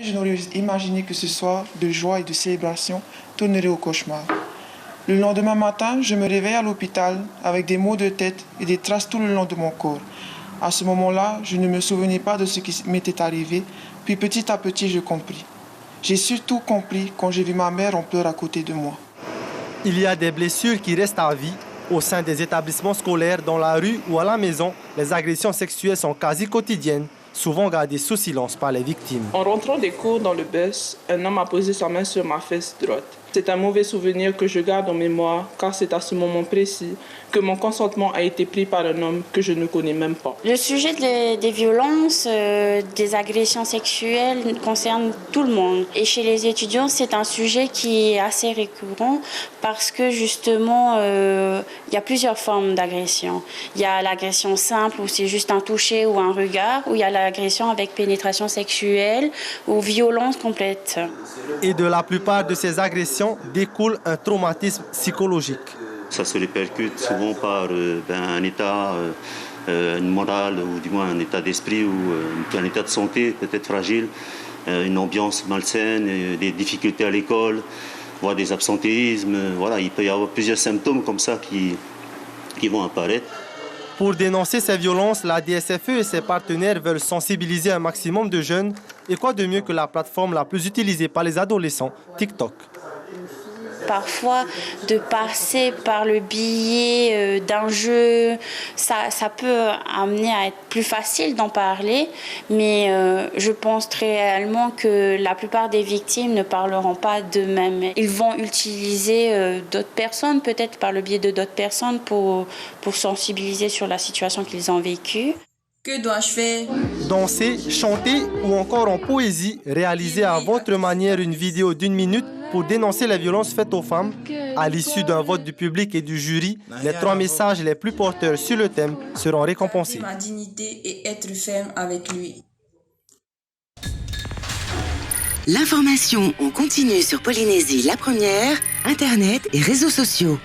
Je n'aurais imaginé que ce soir de joie et de célébration tournerait au cauchemar. Le lendemain matin, je me réveille à l'hôpital avec des maux de tête et des traces tout le long de mon corps. À ce moment-là, je ne me souvenais pas de ce qui m'était arrivé, puis petit à petit, je compris. J'ai surtout compris quand j'ai vu ma mère en pleurs à côté de moi. Il y a des blessures qui restent à vie. Au sein des établissements scolaires, dans la rue ou à la maison, les agressions sexuelles sont quasi quotidiennes, souvent gardées sous silence par les victimes. En rentrant des cours dans le bus, un homme a posé sa main sur ma fesse droite. C'est un mauvais souvenir que je garde en mémoire, car c'est à ce moment précis que mon consentement a été pris par un homme que je ne connais même pas. Le sujet des violences, des agressions sexuelles concerne tout le monde. Et chez les étudiants, c'est un sujet qui est assez récurrent parce que justement, il y a plusieurs formes d'agression. Il y a l'agression simple où c'est juste un toucher ou un regard, ou il y a l'agression avec pénétration sexuelle ou violence complète. Et de la plupart de ces agressions découle un traumatisme psychologique. Ça se répercute souvent par un état une morale ou du moins un état d'esprit ou un état de santé peut-être fragile, une ambiance malsaine, des difficultés à l'école, voire des absentéismes. Voilà, il peut y avoir plusieurs symptômes comme ça qui vont apparaître. Pour dénoncer ces violences, la DSFE et ses partenaires veulent sensibiliser un maximum de jeunes. Et quoi de mieux que la plateforme la plus utilisée par les adolescents, TikTok. Parfois, de passer par le biais d'un jeu, ça peut amener à être plus facile d'en parler, mais je pense très réellement que la plupart des victimes ne parleront pas d'eux-mêmes. Ils vont utiliser d'autres personnes, peut-être par le biais de d'autres personnes, pour sensibiliser sur la situation qu'ils ont vécue. Que dois-je faire? Danser, chanter ou encore en poésie, réaliser à votre manière une vidéo d'1 minute pour dénoncer les violences faites aux femmes. À l'issue d'un vote du public et du jury, les 3 messages les plus porteurs sur le thème seront récompensés. Ma dignité et être ferme avec lui. L'information en continu sur Polynésie la première, Internet et réseaux sociaux.